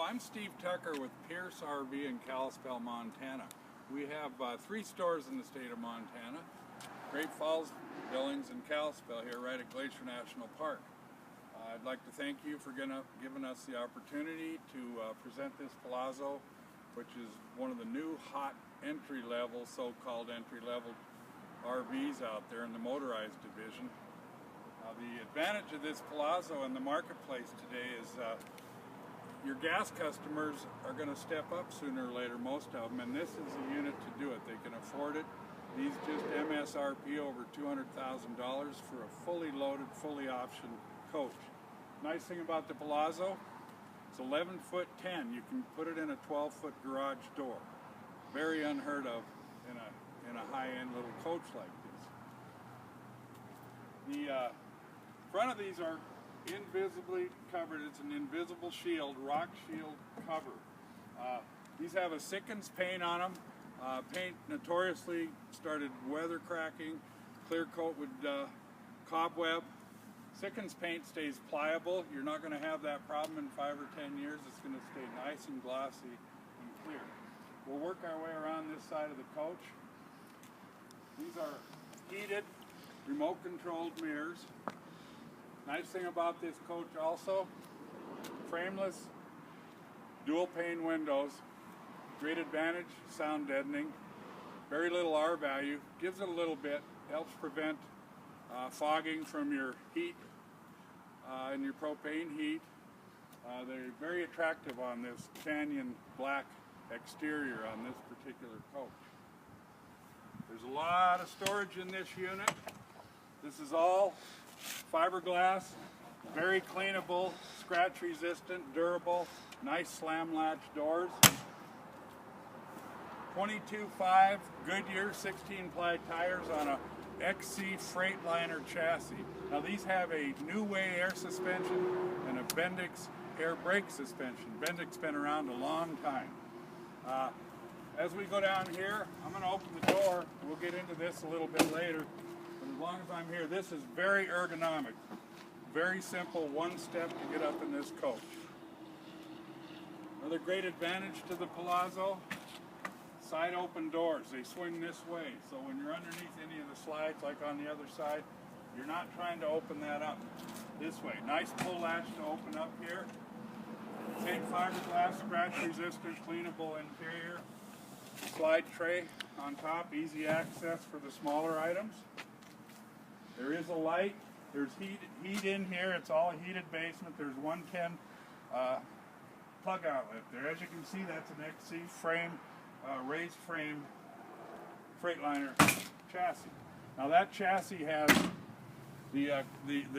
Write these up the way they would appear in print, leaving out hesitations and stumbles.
I'm Steve Tucker with Pierce RV in Kalispell, Montana. We have 3 stores in the state of Montana: Great Falls, Billings, and Kalispell here right at Glacier National Park. I'd like to thank you for giving us the opportunity to present this Palazzo, which is one of the new hot entry-level, so-called entry-level RVs out there in the motorized division. The advantage of this Palazzo in the marketplace today is your gas customers are going to step up sooner or later, most of them, and this is a unit to do it. They can afford it. These just MSRP over $200,000 for a fully loaded, fully optioned coach. Nice thing about the Palazzo, it's 11 foot 10. You can put it in a 12-foot garage door. Very unheard of in a high-end little coach like this. The front of these are invisibly covered. It's an invisible shield, rock shield cover. These have a Sickens paint on them. Paint notoriously started weather cracking. Clear coat would cobweb. Sickens paint stays pliable. You're not going to have that problem in 5 or 10 years. It's going to stay nice and glossy and clear. We'll work our way around this side of the coach. These are heated, remote controlled mirrors. Nice thing about this coach also, frameless, dual pane windows. Great advantage, sound deadening. Very little R value, gives it a little bit, helps prevent fogging from your heat and your propane heat. They're very attractive on this canyon black exterior on this particular coach. There's a lot of storage in this unit. This is all fiberglass, very cleanable, scratch resistant, durable, nice slam latch doors. 22.5 Goodyear 16-ply tires on a XC Freightliner chassis. Now these have a New Way air suspension and a Bendix air brake suspension. Bendix been around a long time. As we go down here, I'm going to open the door. We'll get into this a little bit later. But as long as I'm here, this is very ergonomic. Very simple, one step to get up in this coach. Another great advantage to the Palazzo, side open doors. They swing this way, so when you're underneath any of the slides, like on the other side, you're not trying to open that up this way. Nice pull latch to open up here. Same fiberglass, scratch resistant, cleanable interior. Slide tray on top, easy access for the smaller items. There is a light. There's heat in here. It's all a heated basement. There's 110 plug outlet there. As you can see, that's an XC frame, raised frame Freightliner chassis. Now that chassis has the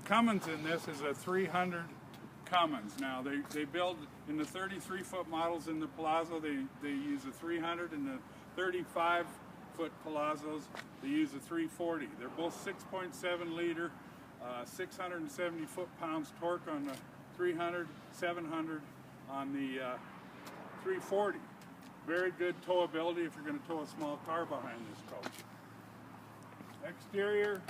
Cummins in this is a 300 Cummins. Now they build in the 33-foot models in the Palazzo. They use a 300, and the 35-foot Palazzos they use a 340. They're both 6.7 liter, 670 foot-pounds torque on the 300, 700 on the 340. Very good towability if you're going to tow a small car behind this coach. Exterior,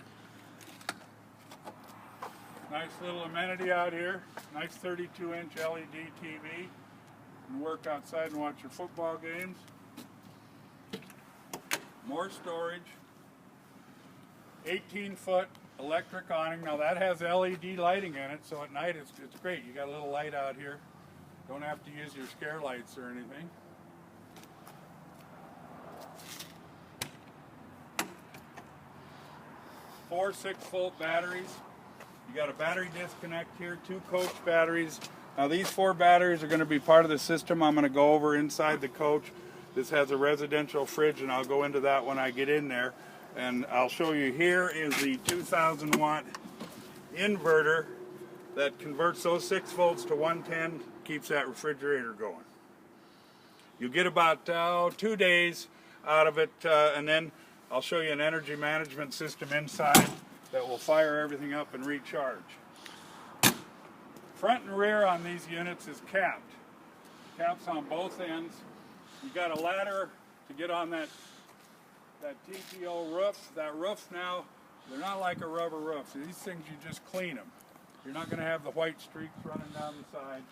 nice little amenity out here. Nice 32-inch LED TV. You can work outside and watch your football games. More storage. 18-foot electric awning. Now that has LED lighting in it, so at night it's great. You got a little light out here. Don't have to use your scare lights or anything. Four 6-volt batteries. You got a battery disconnect here, 2 coach batteries. Now these 4 batteries are going to be part of the system I'm going to go over inside the coach. This has a residential fridge, and I'll go into that when I get in there. And I'll show you, here is the 2,000 watt inverter that converts those 6 volts to 110, keeps that refrigerator going. You get about 2 days out of it, and then I'll show you an energy management system inside that will fire everything up and recharge. Front and rear on these units is capped. Caps on both ends. You got a ladder to get on that TPO roof. That roof now, they're not like a rubber roof. So these things, you just clean them. You're not going to have the white streaks running down the side.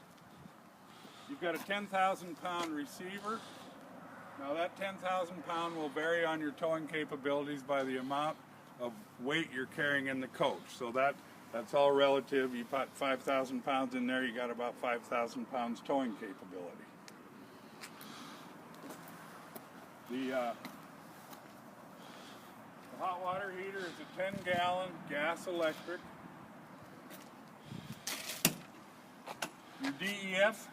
You've got a 10,000 pound receiver. Now that 10,000 pound will vary on your towing capabilities by the amount of weight you're carrying in the coach. So that's all relative. You put 5,000 pounds in there, you got about 5,000 pounds towing capability. The hot water heater is a 10-gallon gas electric. Your DEF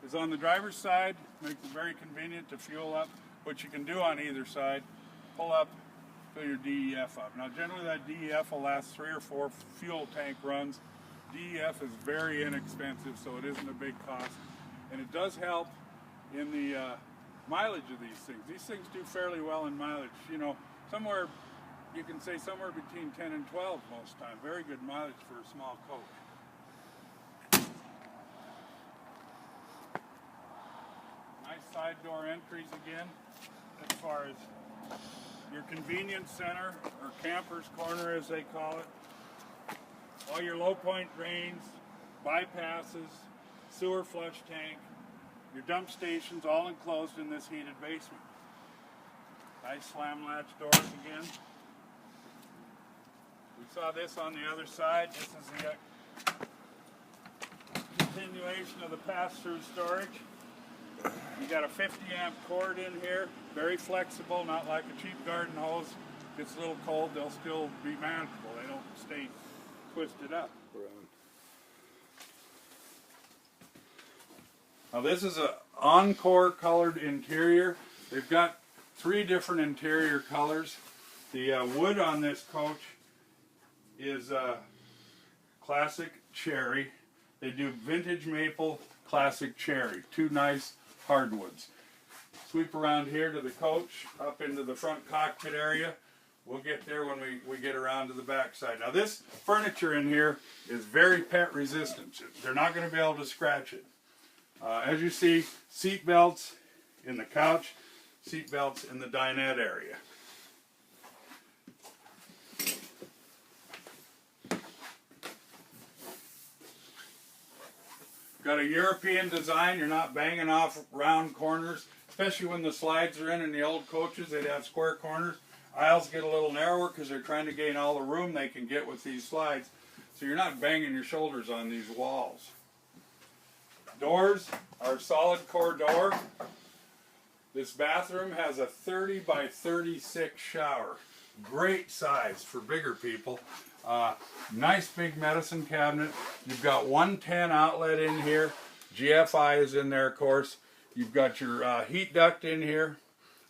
is on the driver's side, makes it very convenient to fuel up, which you can do on either side. Pull up, fill your DEF up. Now generally that DEF will last 3 or 4 fuel tank runs. DEF is very inexpensive, so it isn't a big cost. And it does help in the mileage of these things. These things do fairly well in mileage. You know, somewhere, you can say somewhere between 10 and 12 most time. Very good mileage for a small coach. Nice side door entries again, as far as your convenience center, or camper's corner as they call it. All your low point drains, bypasses, sewer flush tank, your dump stations all enclosed in this heated basement. Nice slam latch doors again. We saw this on the other side. This is the continuation of the pass-through storage. You got a 50 amp cord in here, very flexible, not like a cheap garden hose. Gets a little cold, they'll still be manageable. They don't stay twisted up. Now this is an Encore colored interior. They've got 3 different interior colors. The wood on this coach is classic cherry. They do vintage maple, classic cherry. 2 nice hardwoods. Sweep around here to the coach, up into the front cockpit area. We'll get there when we get around to the back side. Now this furniture in here is very pet resistant. They're not going to be able to scratch it. As you see, seat belts in the couch, seat belts in the dinette area. Got a European design. You're not banging off round corners, especially when the slides are in the old coaches. They'd have square corners. Aisles get a little narrower because they're trying to gain all the room they can get with these slides. So you're not banging your shoulders on these walls. Doors are solid core door. This bathroom has a 30 by 36 shower. Great size for bigger people. Nice big medicine cabinet. You've got 110 outlet in here. GFI is in there, of course. You've got your heat duct in here.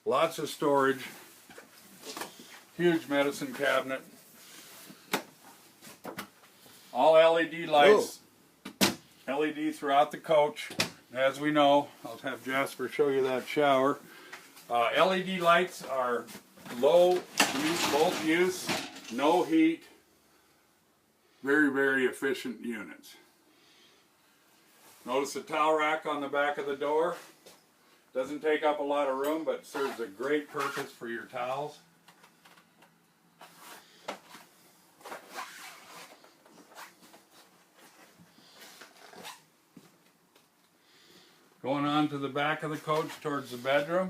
Lots of storage. Huge medicine cabinet. All LED lights. Whoa. LED throughout the coach. As we know, I'll have Jasper show you that shower. LED lights are low use, bulk use, no heat. Very, very efficient units. Notice the towel rack on the back of the door. Doesn't take up a lot of room, but serves a great purpose for your towels. Going on to the back of the coach towards the bedroom.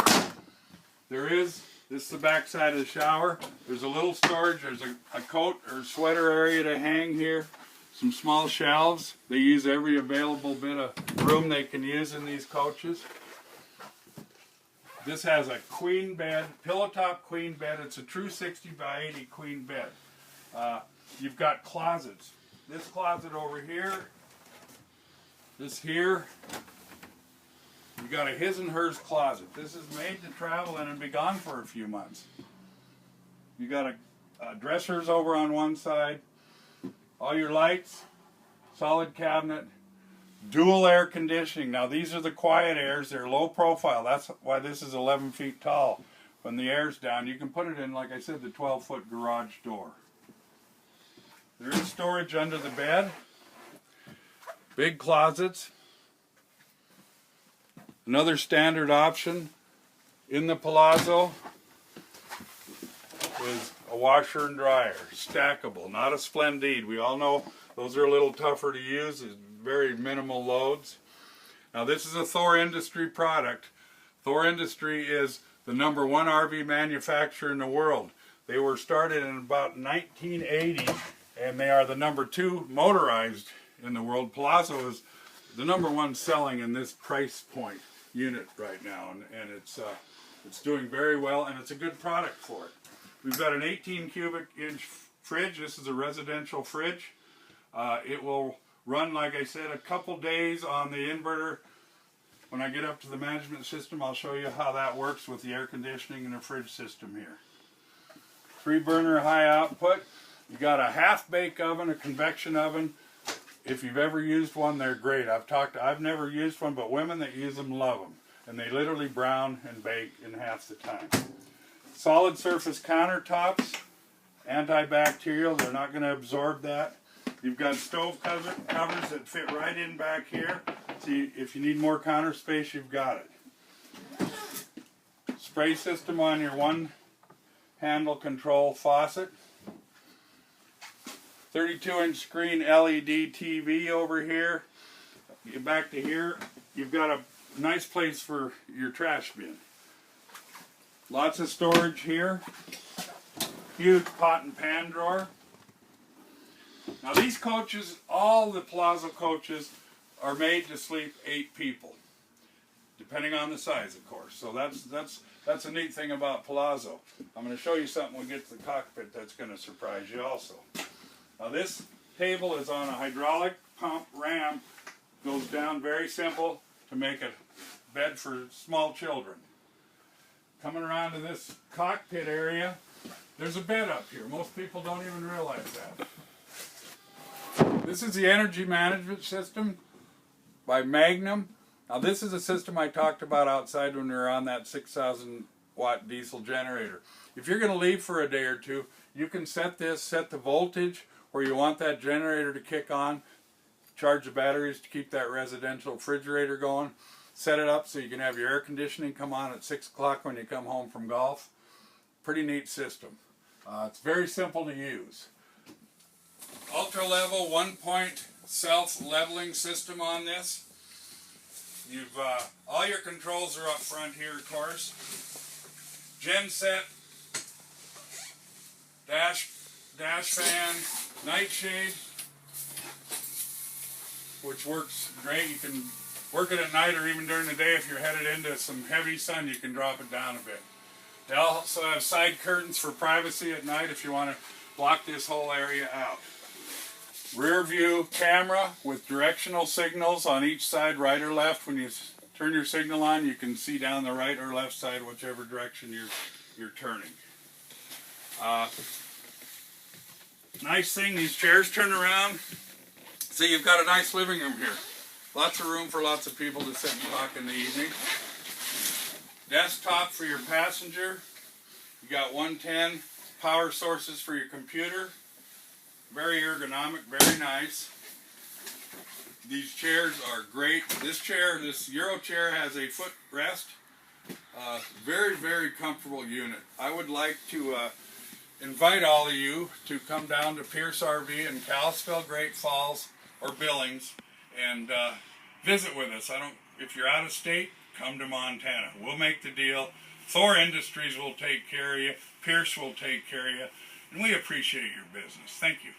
This is the back side of the shower. There's a little storage. There's a coat or sweater area to hang here. Some small shelves. They use every available bit of room they can use in these coaches. This has a queen bed, pillow top queen bed. It's a true 60 by 80 queen bed. You've got closets. This closet over here. This here. You got a his and hers closet. This is made to travel in and be gone for a few months. You got a dressers over on one side. All your lights, solid cabinet, dual air conditioning. Now these are the quiet airs. They're low profile. That's why this is 11 feet tall. When the air's down, you can put it in, like I said, the 12-foot garage door. There is storage under the bed. Big closets. Another standard option in the Palazzo is a washer and dryer, stackable, not a Splendide. We all know those are a little tougher to use, it's very minimal loads. Now this is a Thor Industry product. Thor Industry is the #1 RV manufacturer in the world. They were started in about 1980, and they are the #2 motorized in the world. Palazzo is the #1 selling in this price point unit right now, and it's doing very well, and it's a good product for it. We've got an 18 cubic inch fridge. This is a residential fridge. It will run, like I said, a couple days on the inverter. When I get up to the management system, I'll show you how that works with the air conditioning and the fridge system here. 3-burner high output. You got a half bake oven, a convection oven. If you've ever used one, they're great. I've never used one, but women that use them love them. And they literally brown and bake in half the time. Solid surface countertops, antibacterial, they're not going to absorb that. You've got stove covers that fit right in back here. So if you need more counter space, you've got it. Spray system on your one handle control faucet. 32-inch screen LED TV over here. Get back to here. You've got a nice place for your trash bin. Lots of storage here. Huge pot and pan drawer. Now these coaches, all the Palazzo coaches, are made to sleep 8 people, depending on the size, of course. So that's a neat thing about Palazzo. I'm going to show you something when we get to the cockpit that's going to surprise you also. Now this table is on a hydraulic pump ram. Goes down, very simple, to make a bed for small children. Coming around to this cockpit area, there's a bed up here. Most people don't even realize that. This is the energy management system by Magnum. Now this is a system I talked about outside when we were on that 6,000 watt diesel generator. If you're going to leave for a day or two, you can set the voltage where you want that generator to kick on, charge the batteries to keep that residential refrigerator going, set it up so you can have your air conditioning come on at 6 o'clock when you come home from golf. Pretty neat system. It's very simple to use. Ultra level 1-point self-leveling system on this. You've all your controls are up front here, of course. Genset, dash fan, nightshade, which works great. You can work it at night or even during the day. If you're headed into some heavy sun, you can drop it down a bit. They also have side curtains for privacy at night if you want to block this whole area out. Rear view camera with directional signals on each side, right or left. When you turn your signal on, you can see down the right or left side, whichever direction you're turning. Nice thing, these chairs turn around. See, you've got a nice living room here. Lots of room for lots of people to sit and talk in the evening. Desktop for your passenger. You got 110 power sources for your computer. Very ergonomic, very nice. These chairs are great. This Euro chair has a footrest. Very, very comfortable unit. I would like to invite all of you to come down to Pierce RV in Kalispell, Great Falls, or Billings, and visit with us. If you're out of state, come to Montana. We'll make the deal. Thor Industries will take care of you. Pierce will take care of you. And we appreciate your business. Thank you.